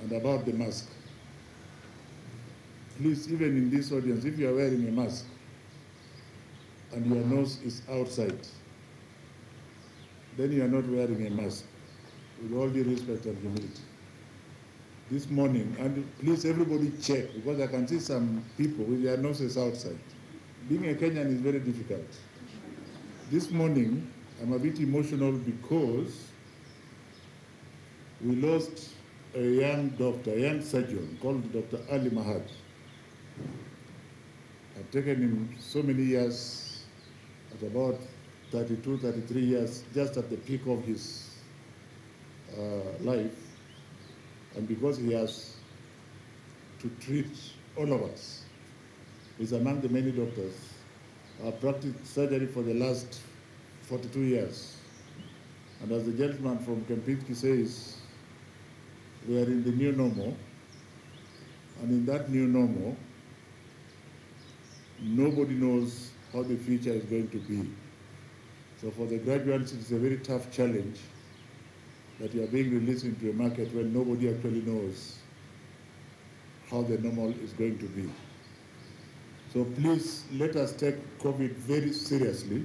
and about the mask. Please, even in this audience, if you are wearing a mask and your nose is outside, then you are not wearing a mask, with all due respect and humility. This morning, and please everybody check, because I can see some people with their noses outside. Being a Kenyan is very difficult. This morning, I'm a bit emotional because we lost a young doctor, a young surgeon called Dr. Ali Mahad. I've taken him so many years, at about 32, 33 years, just at the peak of his life. And because he has to treat all of us, he's among the many doctors. I've practiced surgery for the last 42 years. And as the gentleman from Kempinski says, we are in the new normal. And in that new normal, nobody knows how the future is going to be. So for the graduates, it's a very tough challenge that you are being released into a market when nobody actually knows how the normal is going to be. So please let us take COVID very seriously.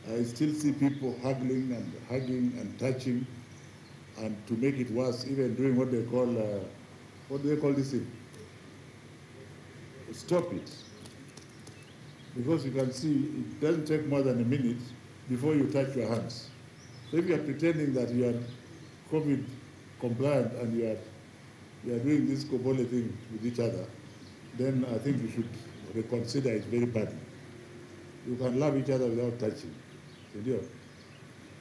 I still see people hugging and touching, and to make it worse, even doing what they call, what do they call this thing? Stop it. Because you can see it doesn't take more than a minute before you touch your hands. So if you are pretending that you are COVID compliant and you are doing this Kobole thing with each other, then I think you should reconsider it very badly. You can love each other without touching.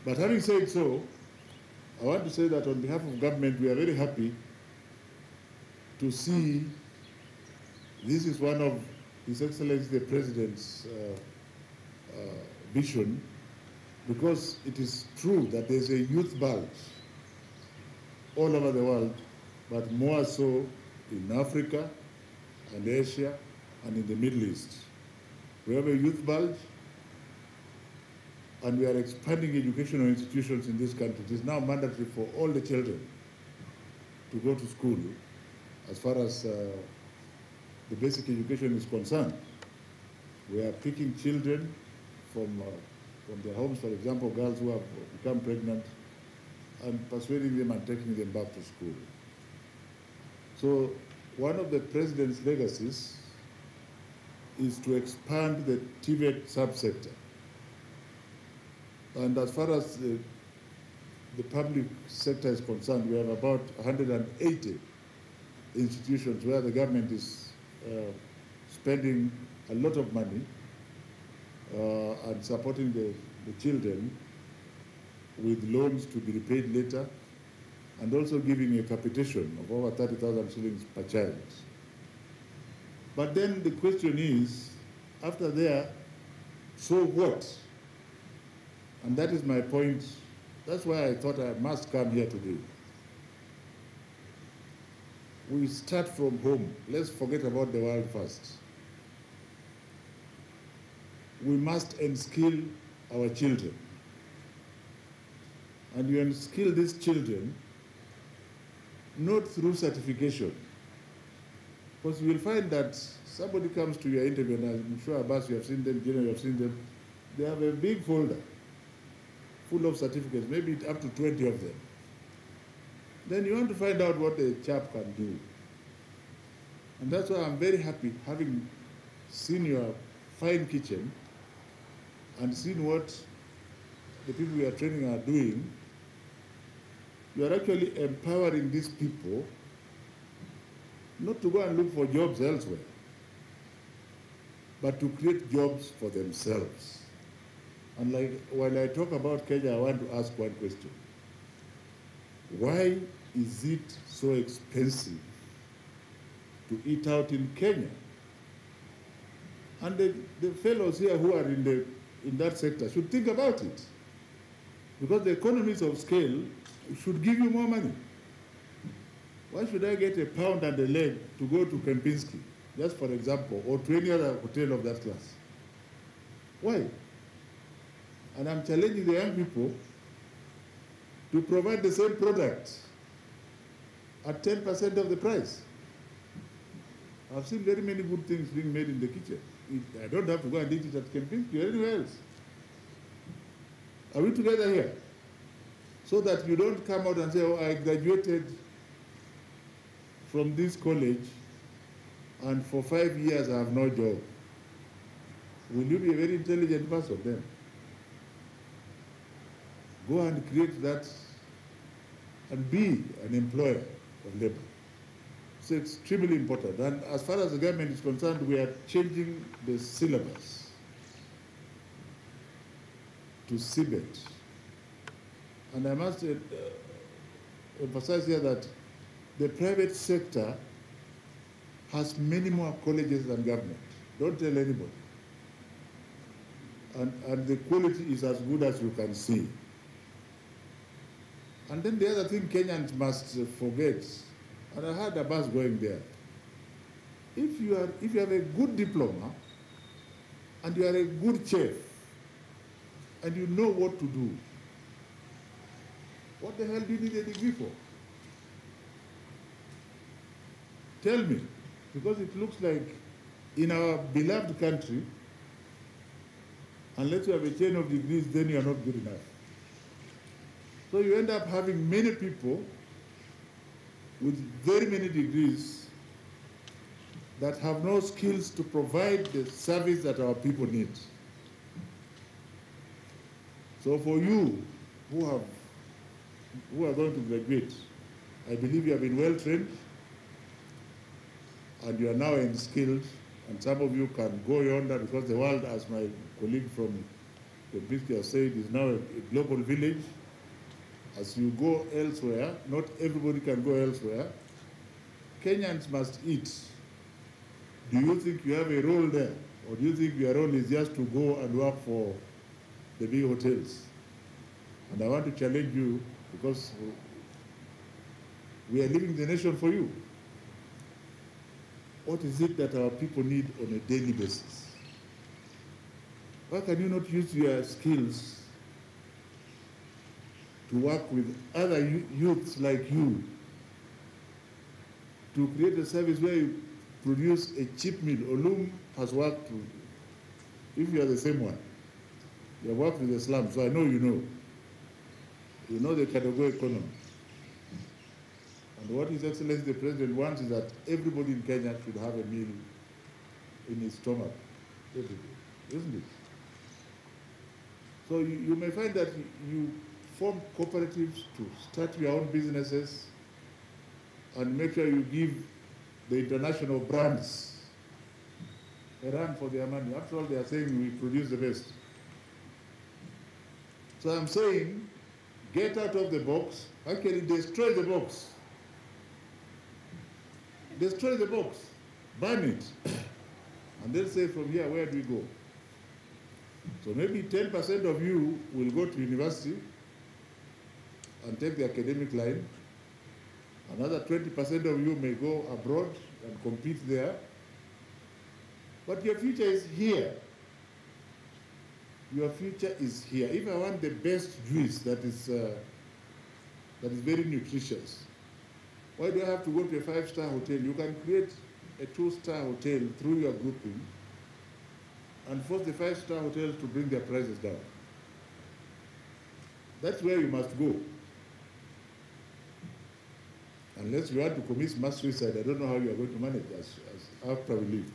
But having said so, I want to say that on behalf of government, we are very happy to see this is one of His Excellency the President's vision, because it is true that there's a youth bulge all over the world, but more so in Africa and Asia and in the Middle East. We have a youth bulge, and we are expanding educational institutions in this country. It is now mandatory for all the children to go to school as far as the basic education is concerned. We are picking children from their homes, for example, girls who have become pregnant, and persuading them and taking them back to school. So one of the president's legacies is to expand the TVET subsector. And as far as the public sector is concerned, we have about 180 institutions where the government is spending a lot of money and supporting the children with loans to be repaid later, and also giving a capitation of over 30,000 shillings per child. But then the question is, after there, so what? And that is my point. That's why I thought I must come here today. We start from home. Let's forget about the world first. We must unskill our children. And you unskill these children not through certification. Because you will find that somebody comes to your interview, and I'm sure Abbas, you have seen them, Gina, you have seen them, they have a big folder full of certificates, maybe up to 20 of them. Then you want to find out what the chap can do. And that's why I'm very happy, having seen your fine kitchen and seen what the people we are training are doing. You are actually empowering these people not to go and look for jobs elsewhere, but to create jobs for themselves. And like when I talk about Kenya, I want to ask one question. Why is it so expensive to eat out in Kenya? And the fellows here who are in that sector should think about it. Because the economies of scale should give you more money. Why should I get a pound and a leg to go to Kempinski, just for example, or to any other hotel of that class? Why? And I'm challenging the young people to provide the same product at 10% of the price. I've seen very many good things being made in the kitchen. I don't have to go and eat it at Kempinski or anywhere else. Are we together here? So that you don't come out and say, oh, I graduated from this college and for 5 years I have no job. Will you be a very intelligent person then? Go and create that and be an employer of labor. It's extremely important. And as far as the government is concerned, we are changing the syllabus to CBET. And I must emphasize here that the private sector has many more colleges than government. Don't tell anybody. And the quality is as good as you can see. And then the other thing Kenyans must forget, and I had a bus going there, if you have a good diploma and you are a good chef and you know what to do, what the hell do you need a degree for? Tell me, because it looks like in our beloved country, unless you have a chain of degrees, then you are not good enough. So you end up having many people with very many degrees that have no skills to provide the service that our people need. So for you who are going to graduate, I believe you have been well trained and you are now skilled, and some of you can go yonder because the world, as my colleague from the Biscuit has said, is now a global village. As you go elsewhere, not everybody can go elsewhere. Kenyans must eat. Do you think you have a role there? Or do you think your role is just to go and work for the big hotels? And I want to challenge you, because we are leaving the nation for you. What is it that our people need on a daily basis? Why can you not use your skills to work with other youths like you to create a service where you produce a cheap meal? Olum has worked, if you are the same one, you have worked with the slums, so I know you know. You know the category economy. And what His Excellency the President wants is that everybody in Kenya should have a meal in his stomach every day, isn't it? So you may find that you form cooperatives to start your own businesses and make sure you give the international brands a run for their money. After all, they are saying we produce the best. So I'm saying, get out of the box, actually destroy the box. Destroy the box, burn it, and then say from here, where do we go? So maybe 10% of you will go to university and take the academic line. Another 20% of you may go abroad and compete there. But your future is here. Your future is here. If I want the best juice that is very nutritious, why do I have to go to a 5-star hotel? You can create a 2-star hotel through your grouping and force the 5-star hotels to bring their prices down. That's where you must go. Unless you want to commit mass suicide, I don't know how you are going to manage as after we leave.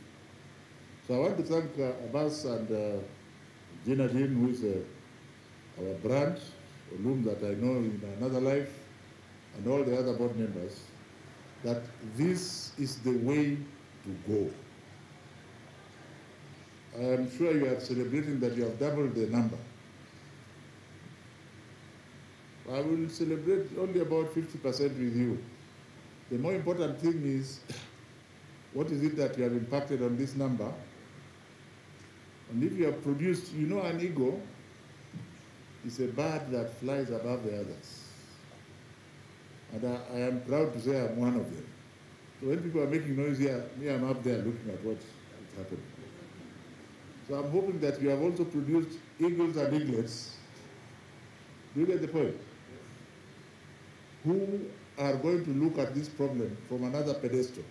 So I want to thank Abbas and Jinadin, who is our brand, Olum, that I know in another life, and all the other board members, that this is the way to go. I am sure you are celebrating that you have doubled the number. I will celebrate only about 50% with you. The more important thing is, what is it that you have impacted on this number? And if you have produced, you know, an eagle is a bird that flies above the others. And I am proud to say I'm one of them. So when people are making noise here, me, I'm up there looking at what is happening. So I'm hoping that you have also produced eagles and eaglets. Do you get the point? Who are going to look at this problem from another pedestal.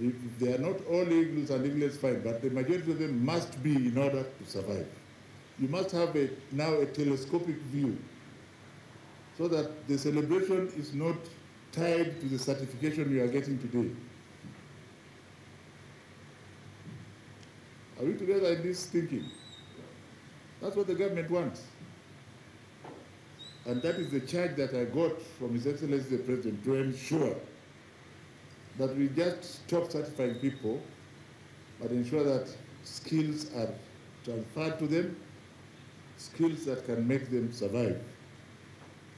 If they are not all eagles and eaglets, fine, but the majority of them must be in order to survive. You must have now a telescopic view so that the celebration is not tied to the certification you are getting today. Are we together in this thinking? That's what the government wants. And that is the charge that I got from His Excellency the President, to ensure that we just stop certifying people, but ensure that skills are transferred to them, skills that can make them survive,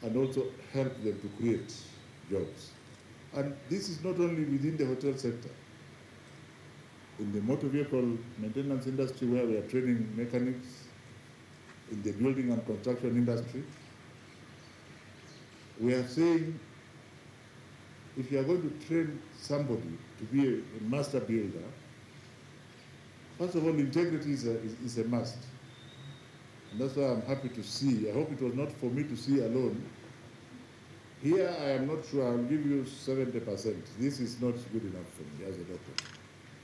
and also help them to create jobs. And this is not only within the hotel sector. In the motor vehicle maintenance industry, where we are training mechanics, in the building and construction industry, we are saying, if you are going to train somebody to be a master builder, first of all, integrity is a must. And that's why I'm happy to see. I hope it was not for me to see alone. Here, I am not sure. I'll give you 70%. This is not good enough for me as a doctor.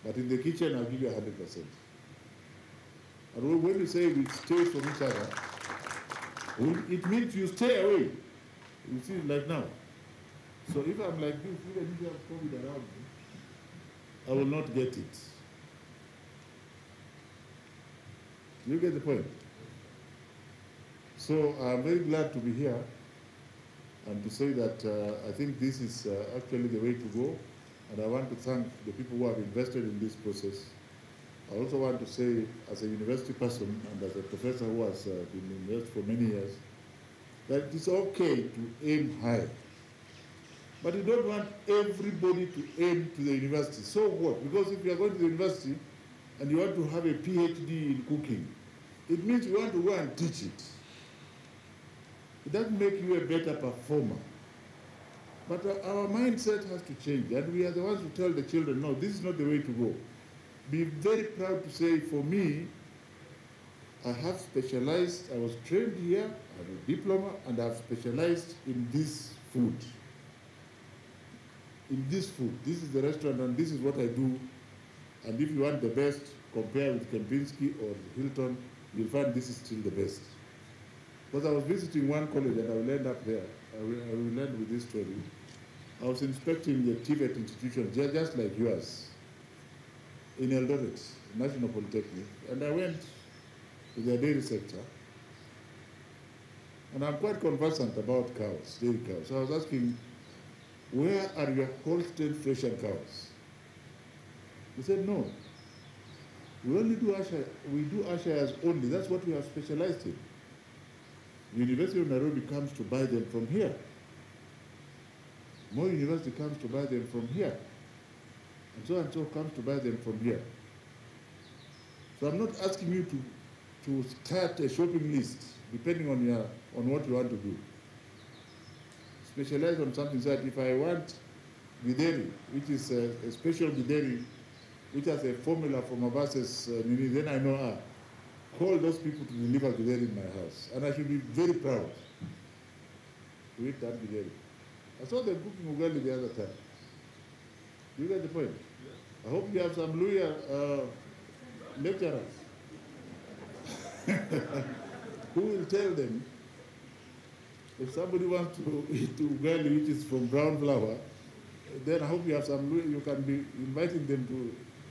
But in the kitchen, I'll give you 100%. And when you say we stay from each other, it means you stay away. You see, like now. So if I'm like this, even if you have COVID around me, I will not get it. You get the point? So I'm very glad to be here and to say that I think this is actually the way to go. And I want to thank the people who have invested in this process. I also want to say, as a university person and as a professor who has been in university for many years, that it's okay to aim high. But you don't want everybody to aim to the university. So what? Because if you are going to the university and you want to have a PhD in cooking, it means you want to go and teach it. It doesn't make you a better performer. But our mindset has to change, and we are the ones who tell the children, no, this is not the way to go. Be very proud to say, for me, I have specialized, I was trained here, I have a diploma, and I have specialized in this food. In this food, this is the restaurant, and this is what I do. And if you want the best, compare with Kempinski or Hilton, you'll find this is still the best. Because I was visiting one college, and I will end up there. I will end with this story. I was inspecting the TVET institution, just like yours, in Eldoret, National Polytechnic, and I went to the dairy sector, and I'm quite conversant about cows, dairy cows. So I was asking, where are your Holstein Friesian cows? They said, no, we only do Ashires only. That's what we have specialized in. The University of Nairobi comes to buy them from here. More University comes to buy them from here. And so comes to buy them from here. So I'm not asking you to start a shopping list, depending on what you want to do. Specialize on something, so that if I want Githeri, which is a special Githeri, which has a formula for Mabas's then I know, call those people to deliver Githeri in my house. And I should be very proud to eat that Githeri. I saw them cooking ugali the other time. You get the point? Yeah. I hope you have some Luya lecturers who will tell them, if somebody wants to eat ugali which is from brown flour, then I hope you have some Luya, you can be inviting them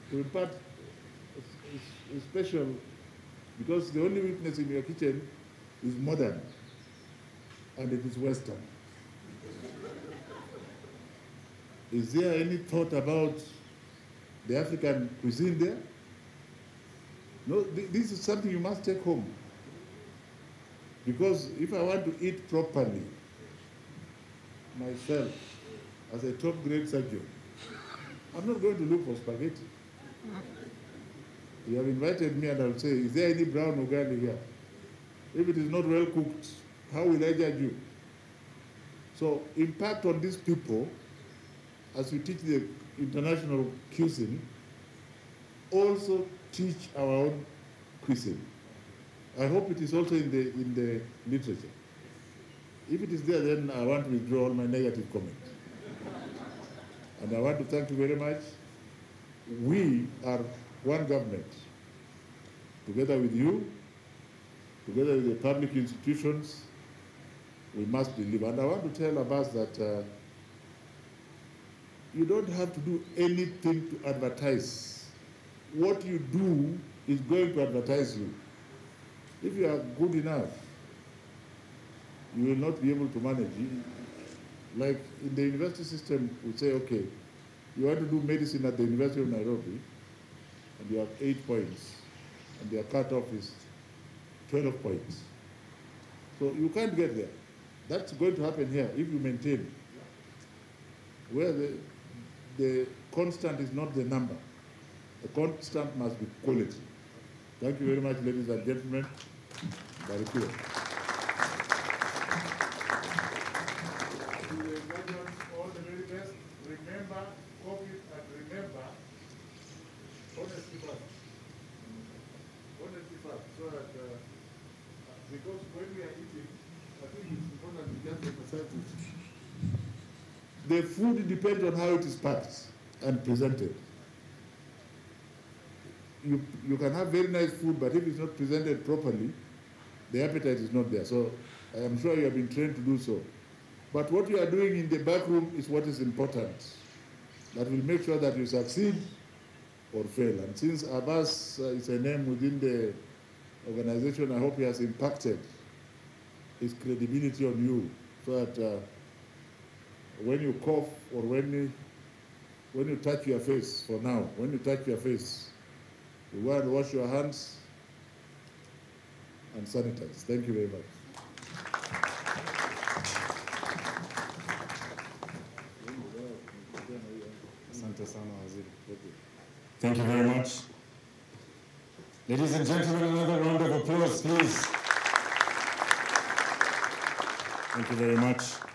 to impart a special, because the only weakness in your kitchen is modern, and it is Western. Is there any thought about the African cuisine there? No, this is something you must take home. Because if I want to eat properly, myself, as a top-grade surgeon, I'm not going to look for spaghetti. You have invited me and I'll say, is there any brown ugali here? If it is not well cooked, how will I judge you? So impact on these people as we teach the international cuisine, also teach our own cuisine. I hope it is also in the literature. If it is there, then I want to withdraw all my negative comments. And I want to thank you very much. We are one government, together with you, together with the public institutions. We must deliver. And I want to tell Abbas that you don't have to do anything to advertise. What you do is going to advertise you. If you are good enough, you will not be able to manage. Like in the university system, we say, okay, you want to do medicine at the University of Nairobi, and you have 8 points, and their cutoff is 12 points. So you can't get there. That's going to happen here if you maintain. Where the constant is not the number. The constant must be quality. Thank you very much, ladies and gentlemen. Barikiwa. All the very best. Remember COVID and remember honesty first. Honesty first. So that because when we are eating, I think it's important to just emphasize it. The food depends on how it is packed and presented. You can have very nice food, but if it's not presented properly, the appetite is not there. So I am sure you have been trained to do so. But what you are doing in the back room is what is important. That will make sure that you succeed or fail. And since Abbas is a name within the organization, I hope he has impacted his credibility on you, so that when you cough or when you touch your face, for now, when you touch your face, you go and wash your hands and sanitize. Thank you very much. Thank you very much. Ladies and gentlemen, another round of applause, please. Thank you very much.